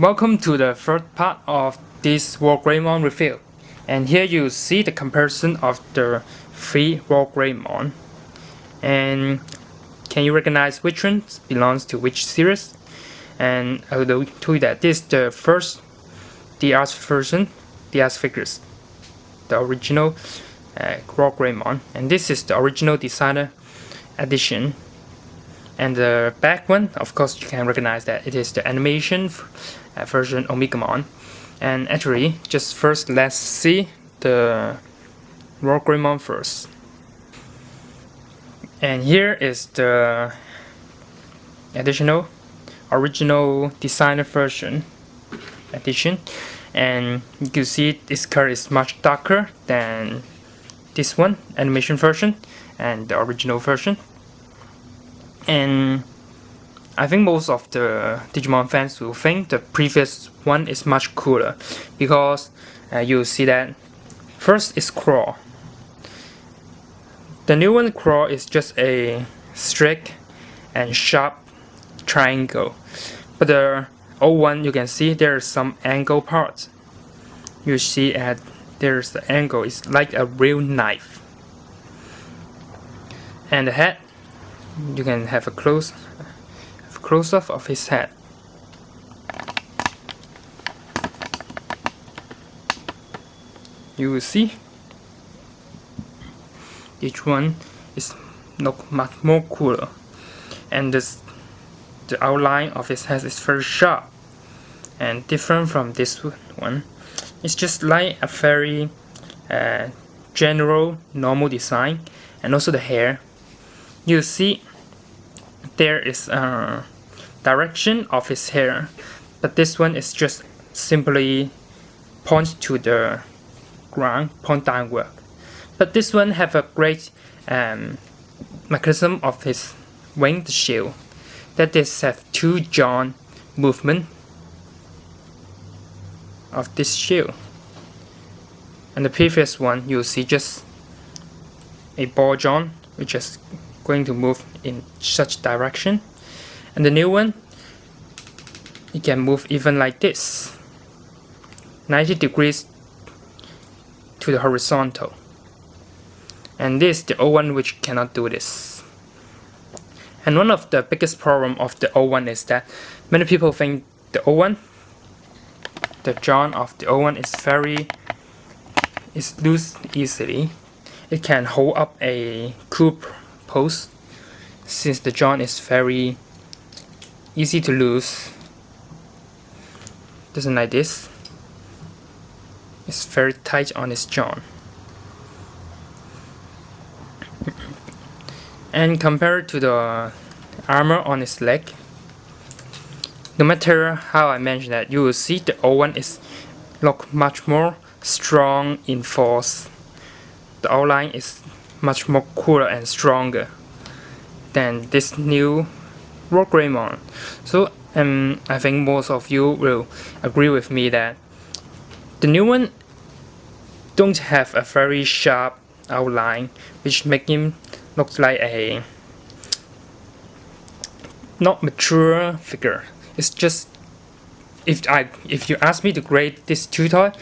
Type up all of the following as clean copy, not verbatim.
Welcome to the third part of this WarGreymon review, and here you see the comparison of the three WarGreymon. And can you recognize which one belongs to which series? And I will tell you that this is the first D-Arts version, D-Arts Figures, the original WarGreymon, and this is the original designer edition. And the back one, of course, you can recognize that it is the animation version Omegamon. And actually, just first let's see the WarGreymon first. And here is the original designer version edition. And you can see this color is much darker than this one, animation version, and the original version. And I think most of the Digimon fans will think the previous one is much cooler because you see that first is Claw. The new one, Claw, is just a straight and sharp triangle, but the old one, you can see there's some angle parts. You see there's the angle, it's like a real knife. And the head, you can have a close-up of his head. You will see each one is look much more cooler, and the outline of his head is very sharp and different from this one. It's just like a very general normal design. And also the hair, you see there is a direction of his hair, but this one is just simply point to the ground, point downward. But this one have a great mechanism of his wing, the shield, that is have two jaw movement of this shield. And the previous one you see just a ball jaw which is going to move in such direction, and the new one, it can move even like this, 90 degrees to the horizontal. And this, the old one, which cannot do this. And one of the biggest problem of the old one is that many people think the old one, the jaw of the old one is loose easily. It can hold up a cool pose since the jaw is very easy to lose. Doesn't like this. It's very tight on its jaw. And compared to the armor on its leg, no matter how I mention that, you will see the old one is look much more strong in force. The outline is much more cooler and stronger than this new WarGreymon. So I think most of you will agree with me that the new one don't have a very sharp outline, which make him look like a not mature figure. It's just, if you ask me to grade this two toy,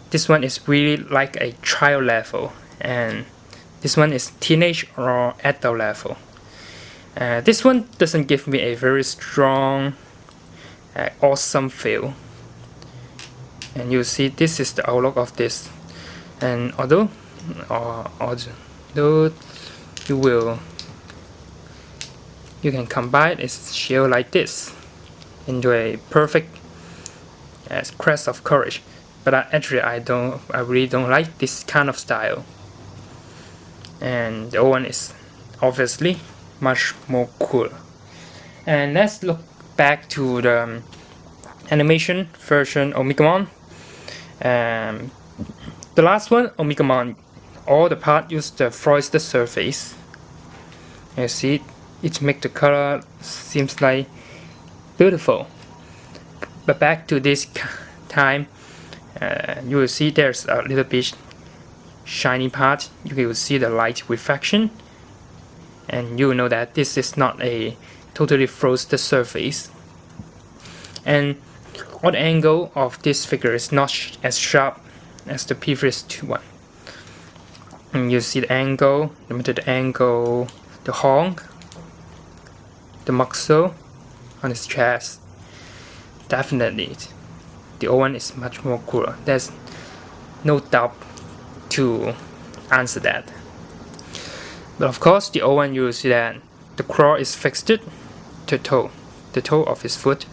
this one is really like a trial level, and this one is teenage or adult level. This one doesn't give me a very strong, awesome feel. And you see this is the outlook of this. And although you can combine its shield like this into a perfect crest of courage. But actually I really don't like this kind of style. And the old one is obviously much more cool. And let's look back to the animation version Omegamon. The last one, Omegamon, all the part use the frosted surface. You see, it make the color seems like beautiful. But back to this time, you will see there's a little bit shiny part. You will see the light reflection, and you will know that this is not a totally frosted surface. And All the angle of this figure is not as sharp as the previous one. And you see the angle, the middle angle, the horn, the muscle on his chest. Definitely, the old one is much more cooler. There's no doubt to answer that. But of course, the old one, you will see that the claw is fixed to toe. The toe of his foot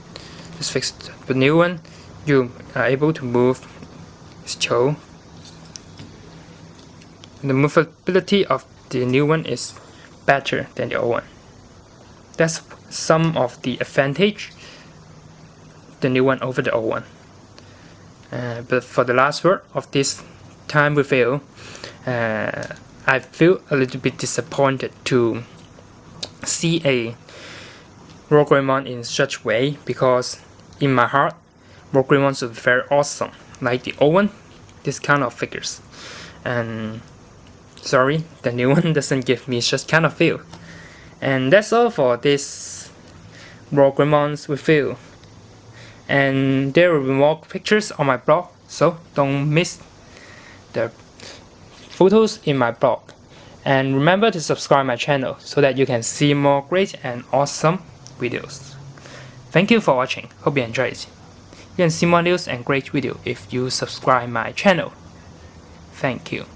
is fixed. The new one, you are able to move his toe. The movability of the new one is better than the old one. That's some of the advantage the new one over the old one. But for the last word of this time review, I feel a little bit disappointed to see a WarGreymon in such way, because in my heart, WarGreymon is very awesome, like the old one, this kind of figures. And sorry, the new one doesn't give me such kind of feel. And that's all for this WarGreymon's review. And there will be more pictures on my blog, so don't miss the photos in my blog. And remember to subscribe my channel so that you can see more great and awesome videos. Thank you for watching. Hope you enjoyed it. You can see more news and great video if you subscribe my channel. Thank you.